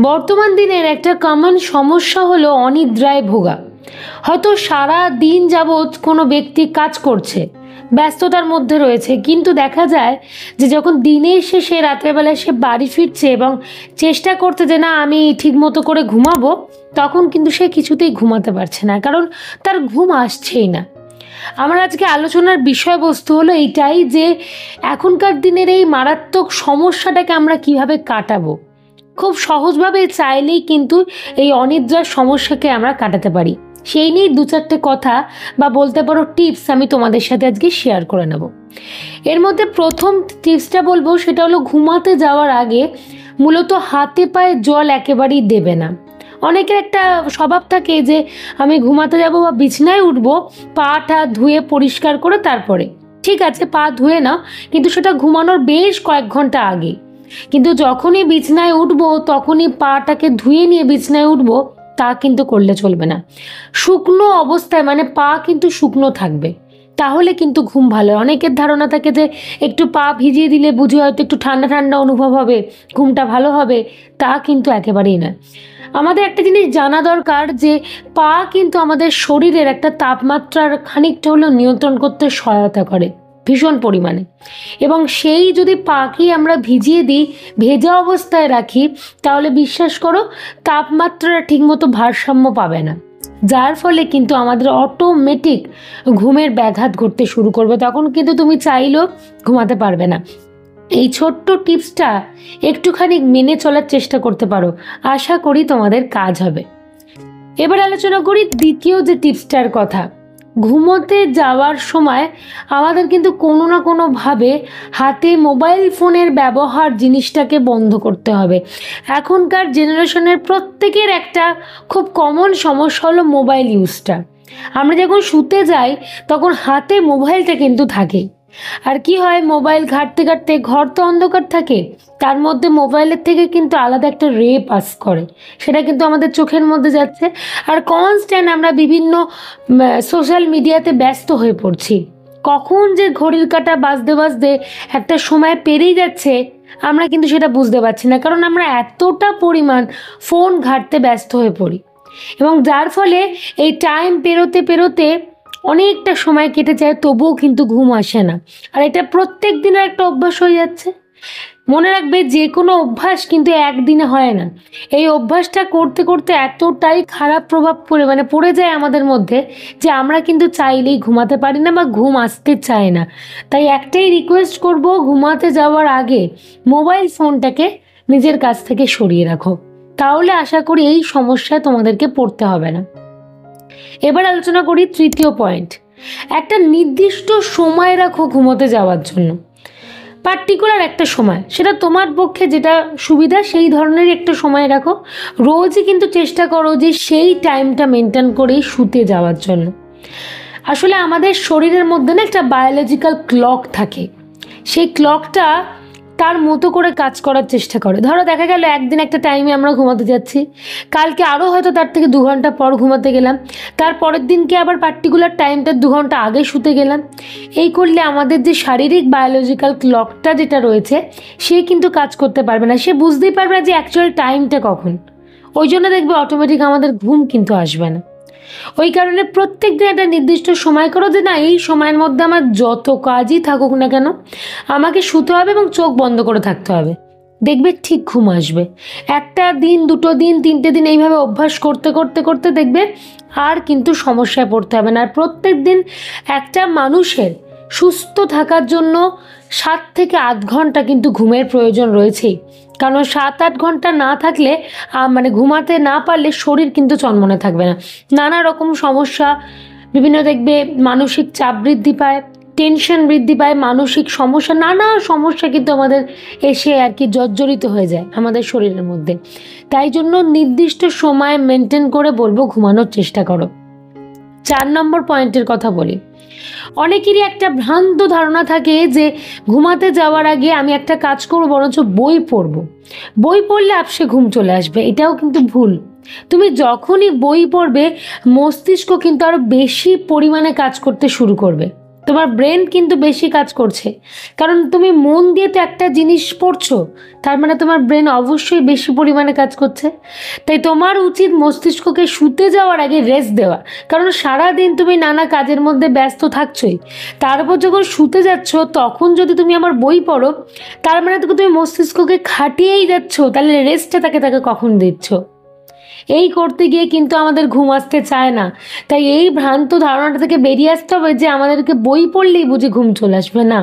বর্তমান দিনের একটা কমন সমস্যা হলো অনিদ্রায় ভোগা। হয়তো সারা দিন যাবৎ কোনো ব্যক্তি কাজ করছে, ব্যস্ততার মধ্যে রয়েছে, কিন্তু দেখা যায় যে যখন দিনের শেষে রাত্রেবেলায় সে বাড়ি ফিরছে এবং চেষ্টা করতে যে না আমি ঠিকমতো করে ঘুমাবো, তখন কিন্তু সে কিছুতেই ঘুমাতে পারছে না, কারণ তার ঘুম আসছেই না। আমার আজকে আলোচনার বিষয়বস্তু হলো এইটাই যে এখনকার দিনের এই মারাত্মক সমস্যাটাকে আমরা কিভাবে কাটাবো। খুব সহজভাবে চাইলেই কিন্তু এই অনিদ্রার সমস্যাকে আমরা কাটাতে পারি। সেই নিয়ে দু চারটে কথা বা বলতে পারো টিপস আমি তোমাদের সাথে আজকে শেয়ার করে নেব। এর মধ্যে প্রথম টিপসটা বলবো সেটা হলো ঘুমাতে যাওয়ার আগে মূলত হাতে পায়ে জল একেবারেই দেবে না। অনেকের একটা স্বভাব থাকে যে আমি ঘুমাতে যাব বা বিছনায় উঠবো, পাটা ধুয়ে পরিষ্কার করে তারপরে, ঠিক আছে পা ধুয়ে নাও, কিন্তু সেটা ঘুমানোর বেশ কয়েক ঘন্টা আগে। কিন্তু যখনই বিছনায় উঠবো তখনই পাটাকে ধুয়ে নিয়ে বিছনায় উঠবো, তা কিন্তু করলে চলবে না। শুকনো অবস্থায় মানে পা কিন্তু শুকনো থাকবে, তাহলে কিন্তু ঘুম ভালো হয়। অনেকের ধারণা থাকে যে একটু পা ভিজিয়ে দিলে বুঝি হয়তো একটু ঠান্ডা ঠান্ডা অনুভব হবে, ঘুমটা ভালো হবে, তা কিন্তু একেবারেই না। আমাদের একটা জিনিস জানা দরকার যে পা কিন্তু আমাদের শরীরের একটা তাপমাত্রার খানিকটা হলেও নিয়ন্ত্রণ করতে সহায়তা করে ভীষণ পরিমাণে, এবং সেই যদি পাকে আমরা ভিজিয়ে দিই, ভেজা অবস্থায় রাখি, তাহলে বিশ্বাস করো তাপমাত্রাটা ঠিকমতো ভারসাম্য পাবে না, যার ফলে কিন্তু আমাদের অটোমেটিক ঘুমের ব্যাঘাত ঘটতে শুরু করবে, তখন কিন্তু তুমি চাইলেও ঘুমাতে পারবে না। এই ছোট্ট টিপসটা একটুখানি মেনে চলার চেষ্টা করতে পারো, আশা করি তোমাদের কাজ হবে। এবার আলোচনা করি দ্বিতীয় যে টিপসটার কথা। ঘুমোতে যাওয়ার সময় আমাদের কিন্তু কোনো না কোনোভাবে হাতে মোবাইল ফোনের ব্যবহার জিনিসটাকে বন্ধ করতে হবে। এখনকার জেনারেশনের প্রত্যেকের একটা খুব কমন সমস্যা হলো মোবাইল ইউজটা। আমরা যখন শুতে যাই তখন হাতে মোবাইলটা কিন্তু থাকে, আর কি হয় মোবাইল ঘাঁটতে ঘাঁটতে, ঘর তো অন্ধকার থাকে, তার মধ্যে মোবাইলের থেকে কিন্তু আলাদা একটা রে পাস করে, সেটা কিন্তু আমাদের চোখের মধ্যে যাচ্ছে, আর কনস্ট্যান্ট আমরা বিভিন্ন সোশ্যাল মিডিয়াতে ব্যস্ত হয়ে পড়ছি। কখন যে ঘড়ির কাঁটা বাজতে বাজতে একটা সময় পেরিয়ে যাচ্ছে আমরা কিন্তু সেটা বুঝতে পারছি না, কারণ আমরা এতটা পরিমাণ ফোন ঘাঁটতে ব্যস্ত হয়ে পড়ি, এবং যার ফলে এই টাইম পেরোতে পেরোতে অনেকটা সময় কেটে যায়, তবুও কিন্তু ঘুম আসে না, আর এটা প্রত্যেক দিনের একটা অভ্যাস হয়ে যাচ্ছে। মনে রাখবে যে কোনো অভ্যাস কিন্তু একদিনে হয় না। এই অভ্যাসটা করতে করতে এতটাই খারাপ প্রভাব পড়ে যায় আমাদের মধ্যে যে আমরা কিন্তু চাইলেই ঘুমাতে পারি না বা ঘুম আসতে চায় না। তাই একটাই রিকোয়েস্ট করব, ঘুমাতে যাওয়ার আগে মোবাইল ফোনটাকে নিজের কাছ থেকে সরিয়ে রাখো, তাহলে আশা করি এই সমস্যায় তোমাদেরকে পড়তে হবে না। এবার আলোচনা করি তৃতীয় পয়েন্ট। একটা নির্দিষ্ট সময় রাখো ঘুমোতে যাওয়ার জন্য, পার্টিকুলার একটা সময়, সেটা তোমার পক্ষে যেটা সুবিধা সেই ধরনের একটা সময় রাখো। রোজই কিন্তু চেষ্টা করো যে সেই টাইমটা মেনটেন করেই শুতে যাওয়ার জন্য। আসলে আমাদের শরীরের মধ্যে না একটা বায়োলজিক্যাল ক্লক থাকে, সেই ক্লকটা তার মতো করে কাজ করার চেষ্টা করে। ধরো দেখা গেল একদিন একটা টাইমে আমরা ঘুমাতে যাচ্ছি, কালকে আরও হয়তো তার থেকে 2 ঘন্টা পর ঘুমাতে গেলাম, তার পরের দিনকে আবার পার্টিকুলার টাইমটা 2 ঘন্টা আগে শুতে গেলাম। এই করলে আমাদের যে শারীরিক বায়োলজিক্যাল ক্লকটা যেটা রয়েছে সে কিন্তু কাজ করতে পারবে না, সে বুঝতেই পারবে না যে অ্যাকচুয়াল টাইমটা কখন। ওই জন্য দেখবে অটোমেটিক আমাদের ঘুম কিন্তু আসবে না। ওই কারণে প্রত্যেক দিন একটা নির্দিষ্ট সময় করো যে না এই সময়ের মধ্যে আমার যত কাজই থাকুক না কেন আমাকে শুতে হবে এবং চোখ বন্ধ করে থাকতে হবে, দেখবে ঠিক ঘুম আসবে। একটা দিন, 2 দিন, 3টে দিন এইভাবে অভ্যাস করতে করতে করতে দেখবে আর কিন্তু সমস্যায় পড়তে হবে না। আর প্রত্যেক দিন একটা মানুষের সুস্থ থাকার জন্য 7 থেকে 8 ঘন্টা কিন্তু ঘুমের প্রয়োজন রয়েছেই, কারণ 7-8 ঘন্টা না থাকলে ঘুমাতে না পারলে শরীর কিন্তু চনমনে থাকবে না, নানা রকম সমস্যা, বিভিন্ন দেখবে মানসিক চাপ বৃদ্ধি পায়, টেনশন বৃদ্ধি পায়, মানসিক সমস্যা, নানা সমস্যা কিন্তু আমাদের এসে আর কি জর্জরিত হয়ে যায় আমাদের শরীরের মধ্যে। তাই জন্য নির্দিষ্ট সময় মেনটেন করে বলবো ঘুমানোর চেষ্টা করো। 4 নম্বর পয়েন্টের কথা বলি। অনেকেরই একটা ভ্রান্ত ধারণা থাকে যে ঘুমাতে যাওয়ার আগে আমি একটা কাজ করবো, বরঞ্চ বই পড়বো, বই পড়লে আপসে ঘুম চলে আসবে। এটাও কিন্তু ভুল। তুমি যখনই বই পড়বে মস্তিষ্ক কিন্তু আরো বেশি পরিমাণে কাজ করতে শুরু করবে, তোমার ব্রেন কিন্তু বেশি কাজ করছে, কারণ তুমি মন দিয়ে তো একটা জিনিস পড়ছো, তার মানে তোমার ব্রেন অবশ্যই বেশি পরিমাণে কাজ করছে। তাই তোমার উচিত মস্তিষ্ককে শুতে যাওয়ার আগে রেস্ট দেওয়া, কারণ সারাদিন তুমি নানা কাজের মধ্যে ব্যস্ত থাকছোই, তারপর যখন শুতে যাচ্ছ তখন যদি তুমি আমার বই পড়ো, তার মানে তো তুমি মস্তিষ্ককে খাটিয়েই যাচ্ছ, তাহলে রেস্টে তাকে কখন দিচ্ছ? এই করতে গিয়ে কিন্তু আমাদের ঘুম আসতে চায় না। তাই এই ভ্রান্ত ধারণাটা থেকে বেরিয়ে আসতে হবে যে আমাদেরকে বই পড়লেই বুঝি ঘুম চলে আসবে। না,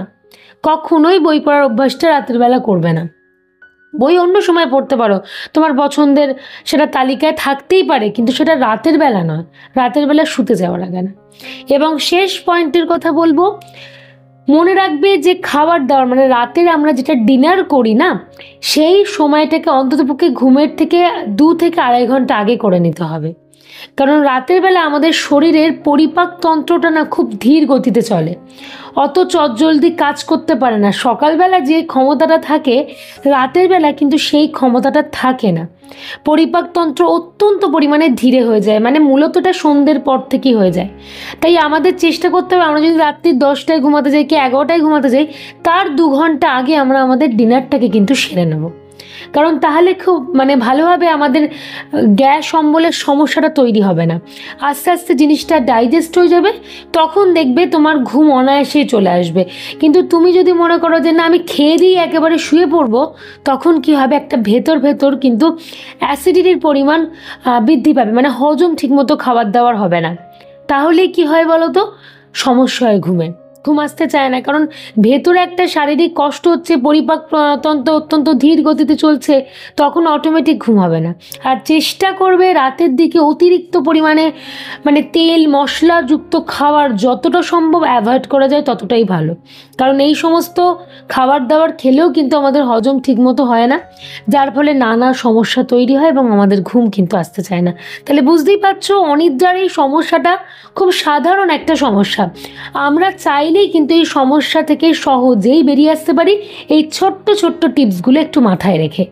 কখনোই বই পড়ার অভ্যাসটা রাতের বেলা করবে না। বই অন্য সময় পড়তে পারো, তোমার পছন্দের, সেটা তালিকায় থাকতেই পারে, কিন্তু সেটা রাতের বেলা নয়, রাতের বেলা শুতে যাওয়ার আগে না। এবং শেষ পয়েন্টের কথা বলবো, মনে রাখবে যে খাবার দাবার মানে রাতের আমরা যেটা ডিনার করি না, সেই সময়টাকে অন্ততপক্ষে ঘুমের থেকে 2 থেকে 2.5 ঘন্টা আগে করে নিতে হবে। কারণ রাতের বেলা আমাদের শরীরের পরিপাক তন্ত্রটা না খুব ধীর গতিতে চলে, অত চটজলদি কাজ করতে পারে না। সকালবেলা যে ক্ষমতাটা থাকে রাতের বেলা কিন্তু সেই ক্ষমতাটা থাকে না, পরিপাকতন্ত্র অত্যন্ত পরিমাণে ধীরে হয়ে যায়, মানে মূলত এটা সন্ধ্যের পর থেকেই হয়ে যায়। তাই আমাদের চেষ্টা করতে হবে, আমরা যদি রাত্রি 10টায় ঘুমাতে যাই কি 11টায় ঘুমাতে যাই, তার 2 ঘন্টা আগে আমরা আমাদের ডিনারটাকে কিন্তু সেরে নেব। কারণ তাহলে খুব ভালোভাবে আমাদের গ্যাস অম্বলের সমস্যাটা তৈরি হবে না, আস্তে আস্তে জিনিসটা ডাইজেস্ট হয়ে যাবে, তখন দেখবে তোমার ঘুম অনায়াসেই চলে আসবে। কিন্তু তুমি যদি মনে করো যে না আমি খেয়ে দিয়ে একেবারে শুয়ে পড়বো, তখন কি হবে, একটা ভেতর কিন্তু অ্যাসিডিটির পরিমাণ বৃদ্ধি পাবে, হজম ঠিকমতো খাবার দাবার হবে না। তাহলে কি হয় বলো তো, সমস্যা হয়, ঘুম আসতে চায় না, কারণ ভেতরে একটা শারীরিক কষ্ট হচ্ছে, পরিপাক তন্ত্র অত্যন্ত ধীর গতিতে চলছে, তখন অটোমেটিক ঘুম হবে না। আর চেষ্টা করবে রাতের দিকে অতিরিক্ত পরিমাণে তেল মশলাযুক্ত খাবার যতটা সম্ভব অ্যাভয়েড করা যায় ততটাই ভালো, কারণ এই সমস্ত খাবার দাবার খেলেও কিন্তু আমাদের হজম ঠিকমতো হয় না, যার ফলে নানা সমস্যা তৈরি হয় এবং আমাদের ঘুম কিন্তু আসতে চায় না। তাহলে বুঝতেই পারছো, অনিদ্রার এই সমস্যাটা খুব সাধারণ একটা সমস্যা। আমরা চাইলেই কিন্তু এই সমস্যা থেকে সহজেই বেরিয়ে আসতে পারি এই ছোট্ট টিপসগুলো একটু মাথায় রেখে।